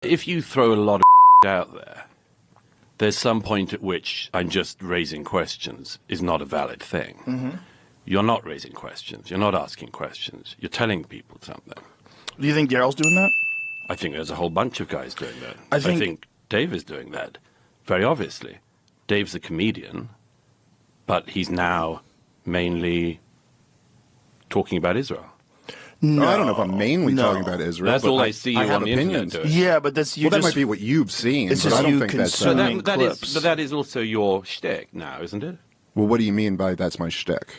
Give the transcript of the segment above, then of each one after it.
If you throw a lot of out there, there's some point at which I'm just raising questions is not a valid thing. Mm-hmm. You're not raising questions. You're not asking questions. You're telling people something. Do you think Daryl's doing that? I think there's a whole bunch of guys doing that. I think Dave is doing that, very obviously. Dave's a comedian, but he's now mainly talking about Israel. No, I don't know if I'm mainly talking about Israel. That's all I see you on the internet doing. Yeah, but that's you. Well, that might be what you've seen, but I don't think that's. But that is also your shtick now, isn't it? Well, what do you mean by that's my shtick?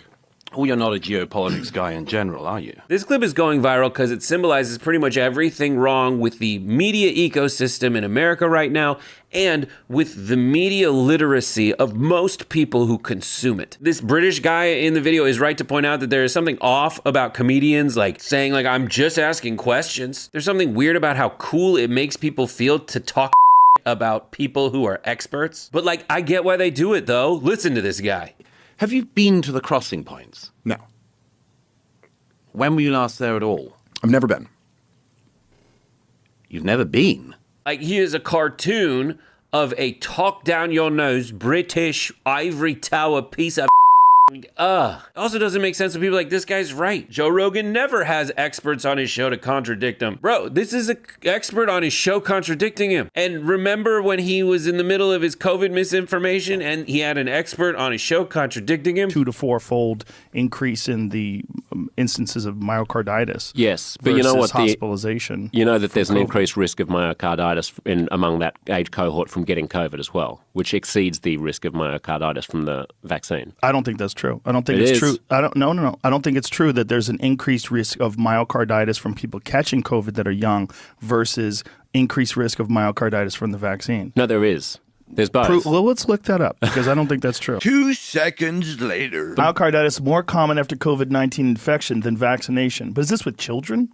Well, you're not a geopolitics guy in general, are you? This clip is going viral because it symbolizes pretty much everything wrong with the media ecosystem in America right now and with the media literacy of most people who consume it. This British guy in the video is right to point out that there is something off about comedians like saying like, I'm just asking questions. There's something weird about how cool it makes people feel to talk about people who are experts. But like, I get why they do it though. Listen to this guy. Have you been to the crossing points? No. When were you last there at all? I've never been. You've never been? Like, here's a cartoon of a talk down your nose British ivory tower piece of Also doesn't make sense when people are like, this guy's right. Joe Rogan never has experts on his show to contradict him. Bro, this is an expert on his show contradicting him. And remember when he was in the middle of his COVID misinformation and he had an expert on his show contradicting him? 2 to 4-fold increase in the instances of myocarditis. Yes, but you know what? Hospitalization. You know that there's an increased risk of myocarditis among that age cohort from getting COVID as well, which exceeds the risk of myocarditis from the vaccine. I don't think that's true. I don't think it's true. I don't think it's true that there's an increased risk of myocarditis from people catching COVID that are young versus increased risk of myocarditis from the vaccine. No, there is. There's both. Well, let's look that up because I don't think that's true. 2 seconds later. Myocarditis is more common after COVID-19 infection than vaccination. But is this with children?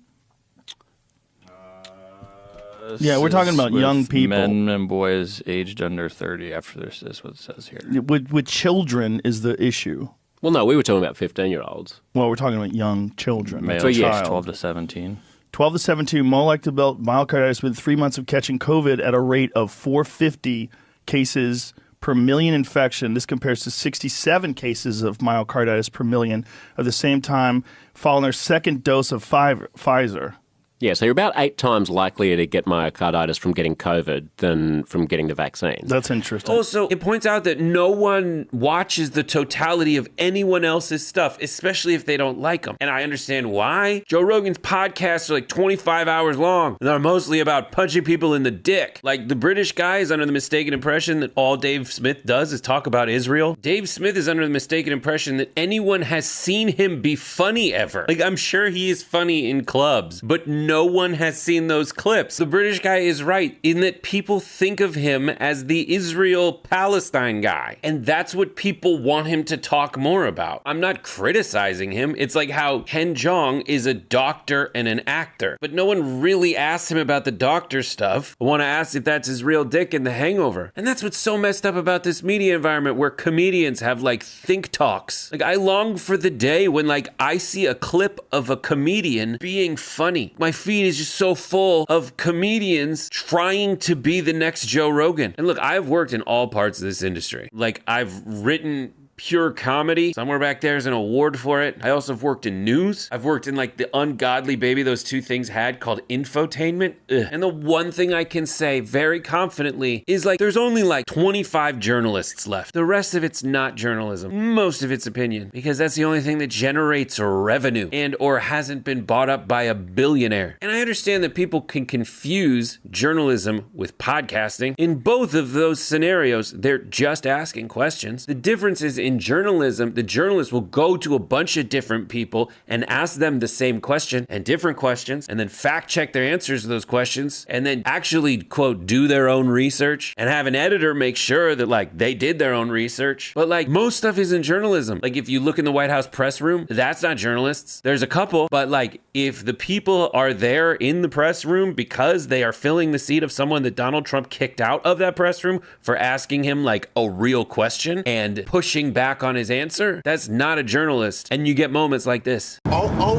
Yeah, we're talking about young people. Men and boys aged under 30 after this is what it says here. With children is the issue. Well, no, we were talking about 15-year-olds. Well, we're talking about young children. Male child. 12 to 17. 12 to 17, more likely to develop myocarditis within 3 months of catching COVID at a rate of 450 cases per million infection. This compares to 67 cases of myocarditis per million at the same time following their second dose of Pfizer. Yeah, so you're about 8 times likelier to get myocarditis from getting COVID than from getting the vaccine. That's interesting. Also, it points out that no one watches the totality of anyone else's stuff, especially if they don't like them. And I understand why. Joe Rogan's podcasts are like 25 hours long, and they're mostly about punching people in the dick. Like, the British guy is under the mistaken impression that all Dave Smith does is talk about Israel. Dave Smith is under the mistaken impression that anyone has seen him be funny ever. Like, I'm sure he is funny in clubs, but no one has seen those clips. The British guy is right in that people think of him as the Israel-Palestine guy. And that's what people want him to talk more about. I'm not criticizing him. It's like how Ken Jeong is a doctor and an actor. But no one really asks him about the doctor stuff. I want to ask if that's his real dick in The Hangover. And that's what's so messed up about this media environment where comedians have like think talks. Like, I long for the day when like I see a clip of a comedian being funny. My feed is just so full of comedians trying to be the next Joe Rogan. And look, I've worked in all parts of this industry. Like, I've written pure comedy. Somewhere back there's an award for it. I also have worked in news. I've worked in like the ungodly baby those two things had called infotainment. Ugh. And the one thing I can say very confidently is like there's only like 25 journalists left. The rest of it's not journalism. Most of it's opinion, because that's the only thing that generates revenue and or hasn't been bought up by a billionaire. And I understand that people can confuse journalism with podcasting. In both of those scenarios, they're just asking questions. The difference is in journalism, the journalist will go to a bunch of different people and ask them the same question and different questions and then fact check their answers to those questions and then actually, quote, do their own research and have an editor make sure that like they did their own research. But like most stuff is in journalism. Like if you look in the White House press room, that's not journalists. There's a couple, but like if the people are there in the press room because they are filling the seat of someone that Donald Trump kicked out of that press room for asking him like a real question and pushing back on his answer, that's not a journalist. And you get moments like this.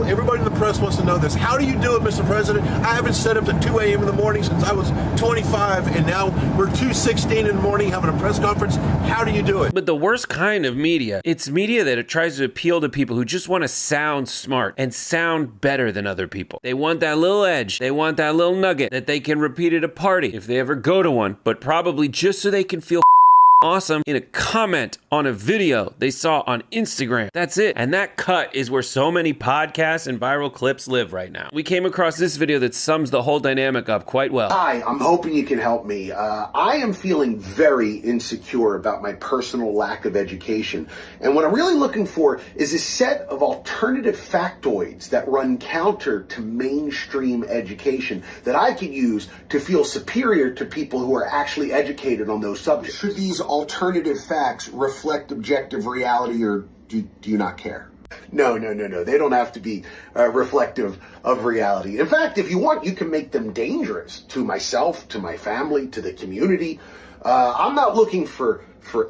Everybody in the press wants to know this. How do you do it, Mr. President? I haven't set up at 2 a.m. in the morning since I was 25, and now we're 2:16 in the morning having a press conference. How do you do it? But the worst kind of media, it's media that it tries to appeal to people who just want to sound smart and sound better than other people. They want that little edge. They want that little nugget that they can repeat at a party if they ever go to one, but probably just so they can feel awesome in a comment on a video they saw on Instagram. That's it. And that cut is where so many podcasts and viral clips live right now. We came across this video that sums the whole dynamic up quite well. Hi, I'm hoping you can help me. I am feeling very insecure about my personal lack of education. And what I'm really looking for is a set of alternative factoids that run counter to mainstream education that I could use to feel superior to people who are actually educated on those subjects. Should these alternative facts reflect objective reality, or do you not care? No. They don't have to be reflective of reality. In fact, if you want, you can make them dangerous to myself, to my family, to the community. I'm not looking for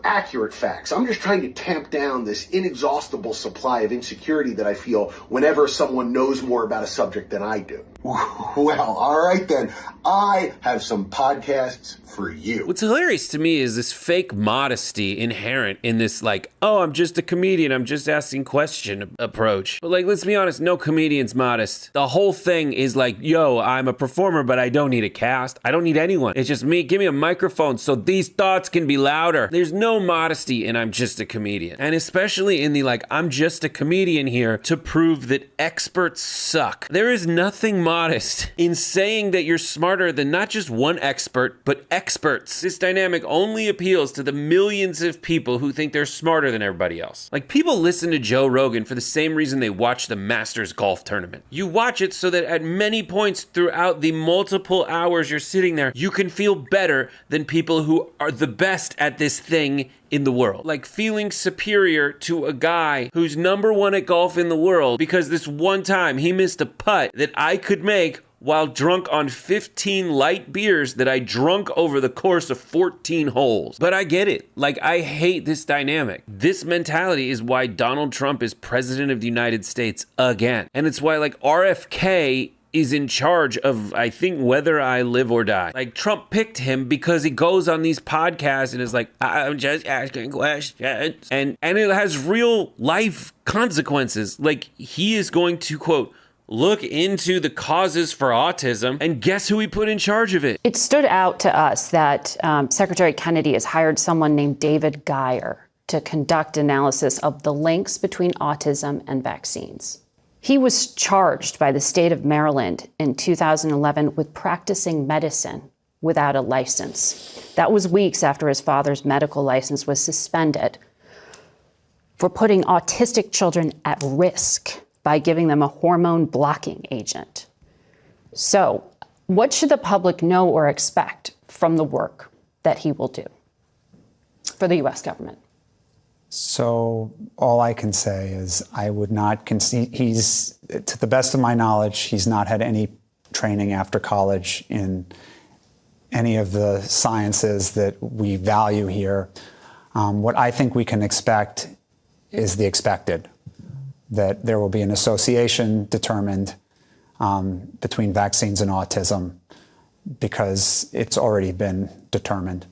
accurate facts. I'm just trying to tamp down this inexhaustible supply of insecurity that I feel whenever someone knows more about a subject than I do. Well, all right then. I have some podcasts for you. What's hilarious to me is this fake modesty inherent in this, like, oh, I'm just a comedian, I'm just asking question approach. But like, let's be honest, no comedian's modest. The whole thing is like, yo, I'm a performer, but I don't need a cast. I don't need anyone. It's just me. Give me a microphone so these thoughts can be louder. There's no modesty in I'm just a comedian. And especially in the like, I'm just a comedian here to prove that experts suck. There is nothing modest in saying that you're smarter than not just one expert, but experts. This dynamic only appeals to the millions of people who think they're smarter than everybody else. Like, people listen to Joe Rogan for the same reason they watch the Masters golf tournament. You watch it so that at many points throughout the multiple hours you're sitting there, you can feel better than people who are the best at this thing in the world. Like feeling superior to a guy who's #1 at golf in the world because this one time he missed a putt that I could make while drunk on 15 light beers that I drunk over the course of 14 holes. But I get it. Like, I hate this dynamic. This mentality is why Donald Trump is president of the United States again. And it's why, like, RFK is in charge of, I think, whether I live or die. Like, Trump picked him because he goes on these podcasts and is like, I'm just asking questions. And it has real life consequences. Like, he is going to, quote, look into the causes for autism, and guess who he put in charge of it? It stood out to us that Secretary Kennedy has hired someone named David Geyer to conduct analysis of the links between autism and vaccines. He was charged by the state of Maryland in 2011 with practicing medicine without a license. That was weeks after his father's medical license was suspended for putting autistic children at risk by giving them a hormone blocking agent. So, what should the public know or expect from the work that he will do for the U.S. government? So, all I can say is I would not concede. He's, to the best of my knowledge, he's not had any training after college in any of the sciences that we value here. What I think we can expect is the expected, that there will be an association determined between vaccines and autism because it's already been determined.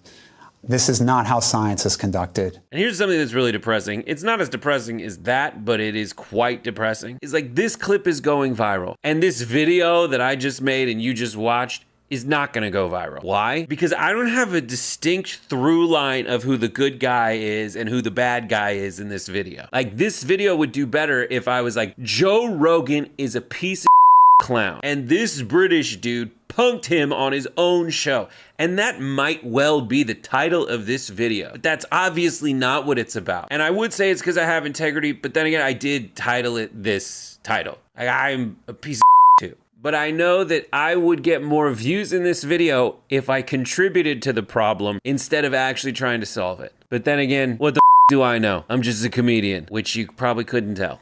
This is not how science is conducted. And here's something that's really depressing. It's not as depressing as that, but it is quite depressing. It's like this clip is going viral. And this video that I just made and you just watched is not gonna go viral. Why? Because I don't have a distinct through line of who the good guy is and who the bad guy is in this video. Like, this video would do better if I was like, Joe Rogan is a piece of clown, and this British dude punked him on his own show. And that might well be the title of this video, but that's obviously not what it's about. And I would say it's because I have integrity, but then again, I did title it this title. Like, I'm a piece of too. But I know that I would get more views in this video if I contributed to the problem instead of actually trying to solve it. But then again, what the do I know? I'm just a comedian, which you probably couldn't tell.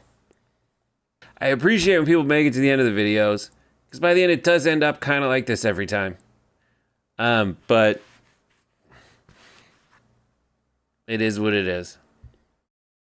I appreciate when people make it to the end of the videos, because by the end it does end up kind of like this every time. But it is what it is.